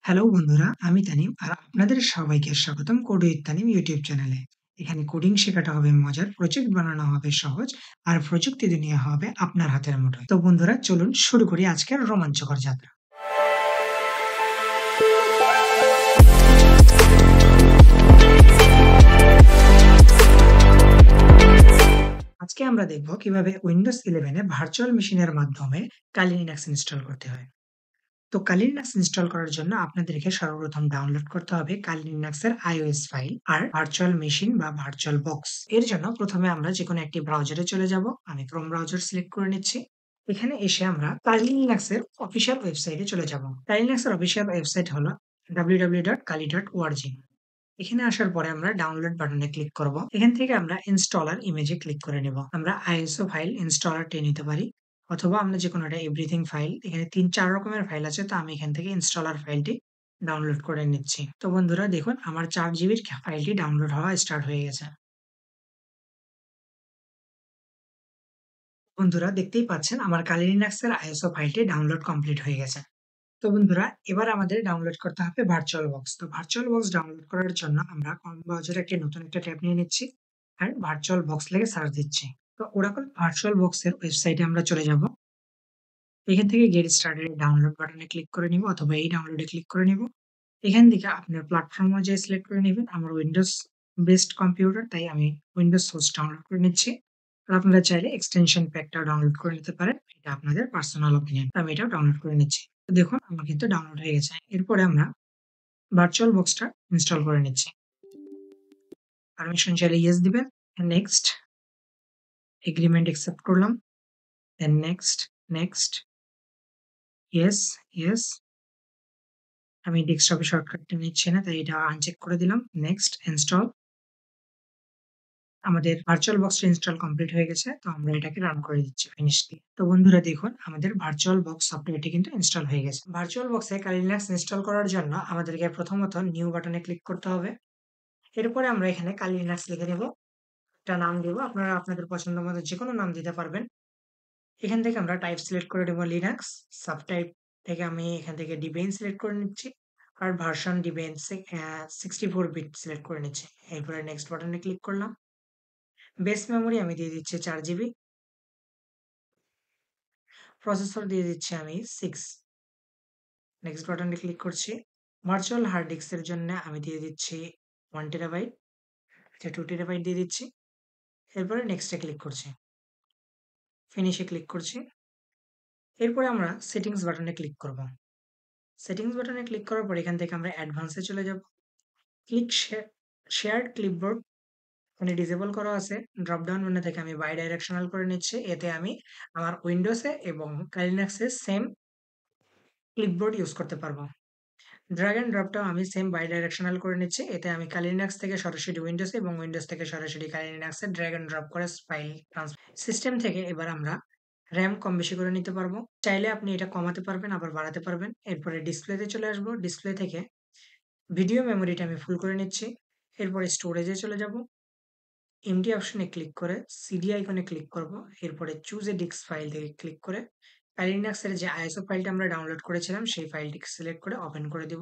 Hello বন্ধুরা, আমি তানিম আর আপনাদের সবাইকে স্বাগতম কোড উইথ তানিম ইউটিউব চ্যানেলে। এখানে কোডিং শেখাটা হবে মজার, প্রজেক্ট বানানো হবে সহজ, আর প্রযুক্তি দুনিয়া হবে আপনার হাতের মুঠোয়। তো বন্ধুরা চলুন শুরু করি আজকের রোমাঞ্চকর যাত্রা। আজকে আমরা দেখব কিভাবে উইন্ডোজ 11 এ ভার্চুয়াল মেশিনের মাধ্যমে কালি লিনাক্স ইনস্টল করতে হয়। তো কালি লিনাক্স ইনস্টল করার জন্য আপনাদেরকে সর্বপ্রথম ডাউনলোড করতে হবে কালি লিনাক্সের iOS ফাইল আর ভার্চুয়াল মেশিন বা ভার্চুয়াল বক্স। এর জন্য প্রথমে আমরা যেকোনো একটি ব্রাউজারে চলে যাব। আমি ক্রোম ব্রাউজার সিলেক্ট করে নিচ্ছি। এখানে এসে আমরা কালি লিনাক্সের অফিসিয়াল ওয়েবসাইটে চলে যাব। কালি লিনাক্সের অফিসিয়াল ওয়েবসাইট হলো www.kali.org। এখানে আসার পরে আমরা ডাউনলোড বাটনে ক্লিক করব। এখান থেকে আমরা ইনস্টলার ইমেজে ক্লিক করে নেব। আমরা আইএসও ফাইল ইনস্টলারটি নিতে পারি, অথবা আমরা যেকোনো একটা এভরিথিং ফাইল, এখানে ৩-৪ রকমের ফাইল আছে, তো আমি এখান থেকে ইনস্টলার ফাইলটি ডাউনলোড করে নিচ্ছি। তো বন্ধুরা দেখুন আমার ৪ জিবির ফাইলটি ডাউনলোড হওয়া স্টার্ট হয়ে গেছে। বন্ধুরা দেখতেই পাচ্ছেন আমার কালি লিনাক্সের আইএসও ফাইলটি ডাউনলোড কমপ্লিট হয়ে গেছে। তো বন্ধুরা এবার আমাদের ডাউনলোড করতে হবে ভার্চুয়াল বক্স। তো ভার্চুয়াল বক্স ডাউনলোড করার জন্য আমরা ক্রোম ব্রাউজারে একটি নতুন একটা ট্যাব নিয়ে নিচ্ছি আর ভার্চুয়াল বক্স লিখে সার্চ দিচ্ছি। তো ওরাকল ভার্চুয়াল বক্সের ওয়েবসাইটে আমরা চলে যাব। এখান থেকে গেট স্টার্টেড ডাউনলোড বাটনে ক্লিক করে নিব, অথবা এই ডাউনলোডে ক্লিক করে নিব। এখান থেকে আপনার প্ল্যাটফর্ম অনুযায়ী সিলেক্ট করে নিবেন। আমার উইন্ডোজ বেসড কম্পিউটার, তাই আমি উইন্ডোজ সোর্স ডাউনলোড করে নিচ্ছি। আর আপনারা চাইলে এক্সটেনশন প্যাকটাও ডাউনলোড করে নিতে পারেন। এটা আপনাদের পার্সোনাল অপিনিয়ন। আমি এটাও ডাউনলোড করে নিচ্ছি। তো দেখুন আমার কিন্তু ডাউনলোড হয়ে গেছে। এরপরে আমরা ভার্চুয়াল বক্সটা ইনস্টল করে নিচ্ছি। পারমিশন চাইলে ইয়েস দিবেন। নেক্সট, এগ্রিমেন্ট অ্যাকসেপ্ট করলাম। Then next, next, yes, yes. আমি ডেস্কটপে শর্টকাটটা নিচ্ছি না, তাই এটা আনচেক করে দিলাম। Next, install. আমাদের ভার্চুয়াল বক্সটা ইনস্টল কমপ্লিট হয়ে গেছে। তো আমরা এটাকে রান করে দিচ্ছি ফিনিশ দিয়ে। তো বন্ধুরা দেখুন আমাদের ভার্চুয়াল বক্স সফটওয়্যারটি কিন্তু ইনস্টল হয়ে গেছে। ভার্চুয়াল বক্সে কালি লিনাক্স ইনস্টল করার জন্য আমাদেরকে প্রথমত নিউ বাটনে ক্লিক করতে হবে। এরপরে আমরা এখানে কালি লিনাক্স লিখে দেব। একটা নাম দেব। আপনারা আপনাদের পছন্দ মতো যেকোনো নাম দিতে পারবেন। এখান থেকে আমরা টাইপ সিলেক্ট করে দেব লিনাক্স। সাবটাইপ থেকে আমি এখান থেকে ডিবিএন সিলেক্ট করে নিচ্ছি। আর ভার্সন ডিবিএন 64 বিট সিলেক্ট করে নিচ্ছি। এরপরে নেক্সট বাটনে ক্লিক করলাম। বেস মেমোরি আমি দিয়ে দিচ্ছি 4 জিবি। প্রসেসর দিয়ে দিচ্ছি আমি 6। নেক্সট বাটনে ক্লিক করছি। ভার্চুয়াল হার্ড ডিস্কের জন্য আমি দিয়ে দিচ্ছি 1 টেরাবাইট, 2 টেরাবাইট দিয়ে দিচ্ছি। এরপরে নেক্সটে ক্লিক করছি। ফিনিশে ক্লিক করছি। এরপরে আমরা সেটিংস বাটনে ক্লিক করব। সেটিংস বাটনে ক্লিক করার পর এখান থেকে আমরা অ্যাডভান্সে চলে যাব। ক্লিক শেয়ার্ড ক্লিপবোর্ড মানে ডিসেবল করা আছে। ড্রপ ডাউন মেনু থেকে আমি বাই ডাইরেকশনাল করে নিচ্ছি। এতে আমি আমার উইন্ডোজে এবং লিনাক্সে সেম ক্লিপবোর্ড ইউজ করতে পারবো। ড্র্যাগ এন্ড ড্রপটাও আমি সেম বাই ডাইরেকশনাল করে নিচ্ছি। এতে আমি কালি লিনাক্স থেকে সরাসরি উইন্ডোজে এবং উইন্ডোজ থেকে সরাসরি কালি লিনাক্সে ড্র্যাগ এন্ড ড্রপ করে ফাইল ট্রান্সফার। সিস্টেম থেকে এবার আমরা র‍্যাম কম বেশি করে নিতে পারবো। চাইলে আপনি এটা কমাতে পারবেন, আবার বাড়াতে পারবেন। এরপরে ডিসপ্লেতে চলে আসবো। ডিসপ্লে থেকে ভিডিও মেমোরিটা আমি ফুল করে নিচ্ছি। এরপরে স্টোরেজে চলে যাব। এমডি অপশনে ক্লিক করে সিডি আইকনে ক্লিক করব। এরপরে চুজ এ ডিস্ক ফাইল থেকে ক্লিক করে কালি লিনাক্সের যে আইএসও ফাইলটা আমরা ডাউনলোড করেছিলাম সেই ফাইলটিকে সিলেক্ট করে ওপেন করে দেব।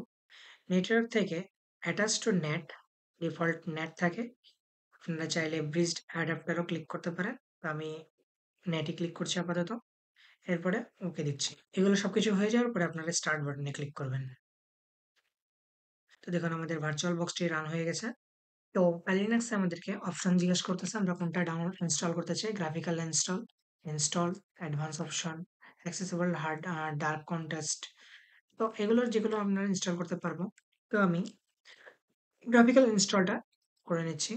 নেটওয়ার্ক থেকে attach to net, default net থাকে। আপনারা চাইলে ব্রিজড অ্যাডাপ্টারও ক্লিক করতে পারেন। তো আমি নেটে ক্লিক করছি আপাতত। এরপরে ওকে দিচ্ছি। এগুলো সবকিছু হয়ে যাওয়ার পরে আপনারা স্টার্ট বাটনে ক্লিক করবেন। তো দেখুন আমাদের ভার্চুয়াল বক্সটি রান হয়ে গেছে। তো লিনাক্সে আমাদেরকে অপশন জিজ্ঞেস করতেছে আমরা কোনটা ডাউনলোড ইনস্টল করতে চাই। Graphical install, install, advance option, accessible hard, dark contest. তো এগুলোর যেগুলো আপনারা ইনস্টল করতে পারবো। তো আমি গ্রাফিক্যাল ইনস্টলটা করে নিচ্ছি।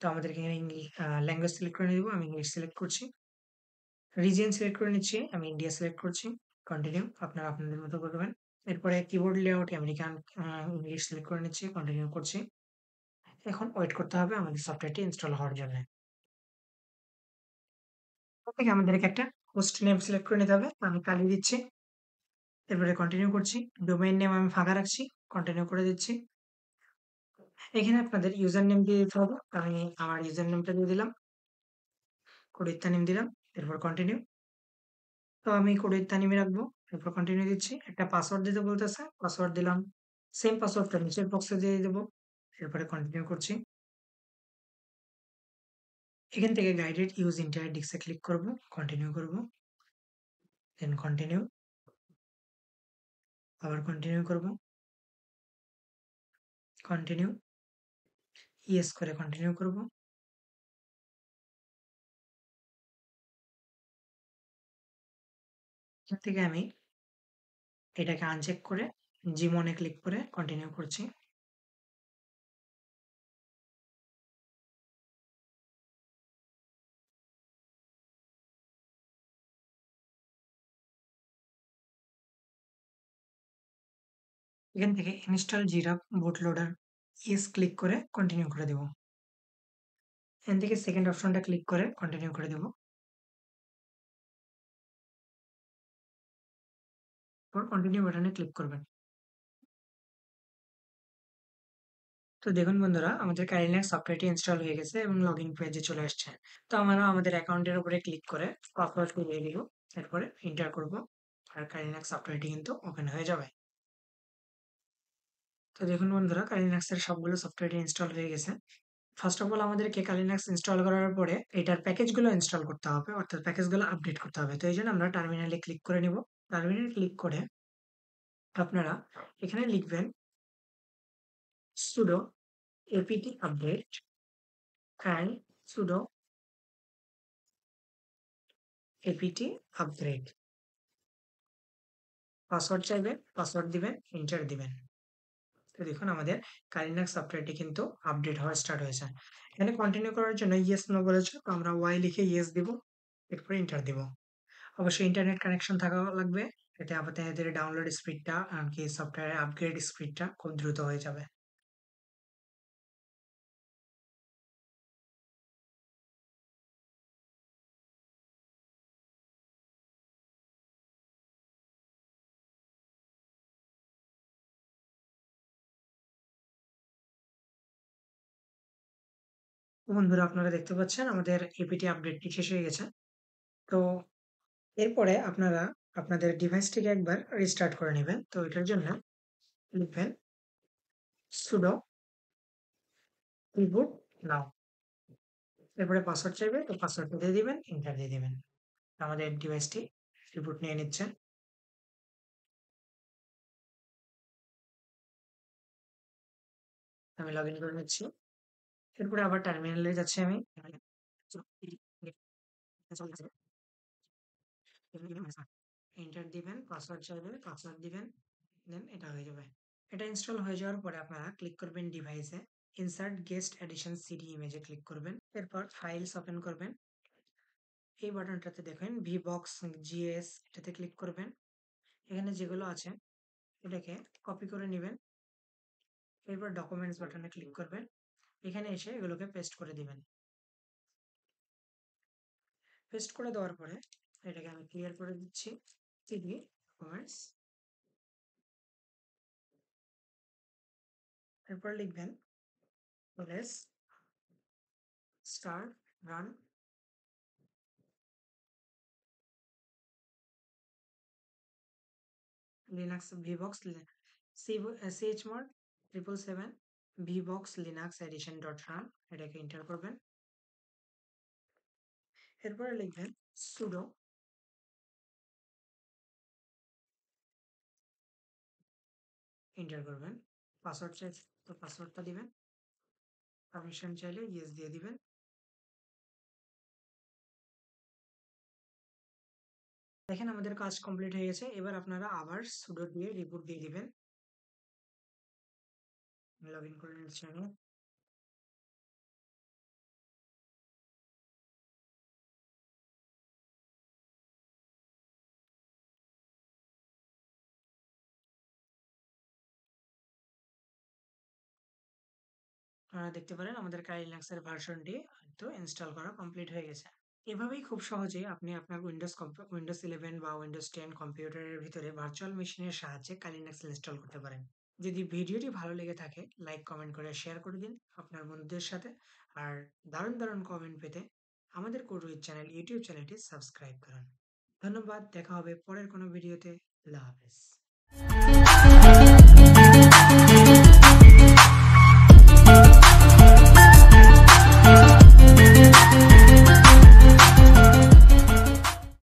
তো আমাদেরকে এখানে ল্যাঙ্গুয়েজ সিলেক্ট করে নিব। আমি ইংলিশ সিলেক্ট করছি। রিজিয়ন সিলেক্ট করে নিচ্ছি। আমি ইন্ডিয়া সিলেক্ট করছি। কন্টিনিউ। আপনারা আপনাদের মতো করবেন। এরপরে keyboard layout American English select করে নিচ্ছি। কন্টিনিউ করছি। এখন ওয়েট করতে হবে আমাদের সফটওয়্যারটি ইনস্টল হওয়ার জন্য। থেকে আমাদেরকে একটা হোস্ট নেম সিলেক্ট করে নিতে হবে। আমি কালি দিচ্ছি। এরপরে কন্টিনিউ করছি। ডোমেইন নেম আমি ফাঁকা রাখছি। কন্টিনিউ করে দিচ্ছি। এখানে আপনাদের ইউজার নেম দিয়ে দিতে হবে। আমি আমার ইউজার নেমটা দিয়ে দিলাম। কোডিত্তা নেম দিলাম। এরপর কন্টিনিউ। তো আমি কোডিত্তা নেমই রাখবো। এরপর কন্টিনিউ দিচ্ছি। একটা পাসওয়ার্ড দিতে বলতেছে। পাসওয়ার্ড দিলাম। সেম পাসওয়ার্ডটা নিচের বক্সে দিয়ে দেবো। এরপরে কন্টিনিউ করছি। এখান থেকে গাইডেড ইউজ ইন্টায়ার ডিস্কে ক্লিক করব, কন্টিনিউ করব, দেন কন্টিনিউ, আবার কন্টিনিউ করব, কন্টিনিউ, ইয়েস করে কন্টিনিউ করব। এখান থেকে আমি এটাকে আনচেক করে জিমনে ক্লিক করে কন্টিনিউ করছি। এখান থেকে ইনস্টল জিরা বুট লোডার, ইয়েস ক্লিক করে কন্টিনিউ করে দেব। এখান থেকে সেকেন্ড অপশনটা ক্লিক করে কন্টিনিউ করে দেব। পর কন্টিনিউ বাটনে ক্লিক করবেন। তো দেখুন বন্ধুরা, আমাদের কাইলিনাক্স সফটওয়্যারটি ইনস্টল হয়ে গেছে এবং লগইন পেজে চলে আসছে। তো আমরা আমাদের অ্যাকাউন্টের উপরে ক্লিক করে পাসওয়ার্ড দিয়ে দিব, এরপরে এন্টার করব, আর কাইলিনাক্স সফটওয়্যারটি কিন্তু ওপেন হয়ে যাবে। তো দেখুন বন্ধুরা, কাইলিনাক্সের সবগুলো সফটওয়্যারটি ইনস্টল হয়ে গেছে। ফার্স্ট অফ অল আমাদেরকে কাইলিনাক্স ইনস্টল করার পরে এটার প্যাকেজগুলো ইনস্টল করতে হবে, অর্থাৎ প্যাকেজগুলো আপডেট করতে হবে। তো এই জন্য আমরা টার্মিনালে ক্লিক করে নিব। টার্মিনালে ক্লিক করে আপনারা এখানে লিখবেন sudo apt update and sudo apt upgrade। Password চাইবে, পাসওয়ার্ড দিবেন, এন্টার দিবেন। তো দেখুন আমাদের কাইলিনাক্স সফটওয়্যারটি কিন্তু আপডেট হওয়া স্টার্ট হয়েছে। এখানে কন্টিনিউ করার জন্য ইয়েস নো বলেছে, তো আমরা ওয়াই লিখে ইয়েস দিব, এরপরে এন্টার দিব। অবশ্যই ইন্টারনেট কানেকশন থাকা লাগবে, এতে আপনাদের ডাউনলোড স্পিডটা আর কি সফটওয়্যারের আপগ্রেড স্পিডটা খুব দ্রুত হয়ে যাবে। তো বন্ধুরা, আপনারা দেখতে পাচ্ছেন আমাদের এপিটি আপডেটটি শেষ হয়ে গেছে। তো এরপরে আপনারা আপনাদের ডিভাইসটিকে একবার রিস্টার্ট করে নেবেন। তো এটার জন্য লিখবেন sudo reboot now। এরপরে পাসওয়ার্ড চাইবে, তো পাসওয়ার্ডটা দিয়ে দিবেন, এন্টার দিয়ে দিবেন। আমাদের ডিভাইসটি রিবুট নিয়ে নিচ্ছে। আমি লগইন করে নিচ্ছি। এরপরে আবার টার্মিনালে যাচ্ছি আমি। এন্টার দিবেন, পাসওয়ার্ড চাইবে, পাসওয়ার্ড দিবেন, দেন এটা হয়ে যাবে। এটা ইনস্টল হয়ে যাওয়ার পরে আপনারা ক্লিক করবেন ডিভাইসে, ইনসার্ট গেস্ট এডিশন সিডি ইমেজে ক্লিক করবেন, এরপর ফাইলস ওপেন করবেন। এই বাটনটাতে দেখেন ভিবক্স জিএস, এটাতে ক্লিক করবেন। এখানে যেগুলো আছে এটাকে কপি করে নেবেন, এরপর ডকুমেন্টস বাটনে ক্লিক করবেন। এখানে এসে এগুলোকে পেস্ট করে দিবেন। পেস্ট করে দেওয়ার পরে এটাকে আমি ক্লিয়ার করে দিচ্ছি। সিডি ডকুমেন্টস, এরপর লিখবেন let's start run Linux VBox chmod 777 VBox Linux addition dot run, এটাকে এন্টার করবেন। এরপরে লিখবেন sudo এন্টার করবেন। পাসওয়ার্ড চাই, তো পাসওয়ার্ডটা দিবেন, পারমিশন চাইলে ইয়েস দিয়ে দিবেন। দেখেন আমাদের কাজ কমপ্লিট হয়ে গেছে। এবার আপনারা আবার sudo দিয়ে রিবুট দিয়ে দিবেন। লগ ইন করে নিচ্ছি আমি। আপনারা দেখতে পারেন আমাদের কাই লিনাক্সের ভার্সনটি তো ইনস্টল করা কমপ্লিট হয়ে গেছে। এভাবেই খুব সহজেই আপনি আপনার উইন্ডোজ 11 বা উইন্ডোজ 10 কম্পিউটারের ভিতরে ভার্চুয়াল মেশিনের সাহায্যে কাই লিনাক্স ইনস্টল করতে পারেন। যদি ভিডিওটি ভালো লেগে থাকে, লাইক কমেন্ট করে শেয়ার করে দিন আপনার বন্ধুদের সাথে। আর দারুণ দারুণ কমেন্ট পেতে আমাদের কোডউইথ চ্যানেল ইউটিউব চ্যানেলটি সাবস্ক্রাইব করুন। ধন্যবাদ, দেখা হবে পরের কোনো ভিডিওতে। আল্লাহ হাফেজ।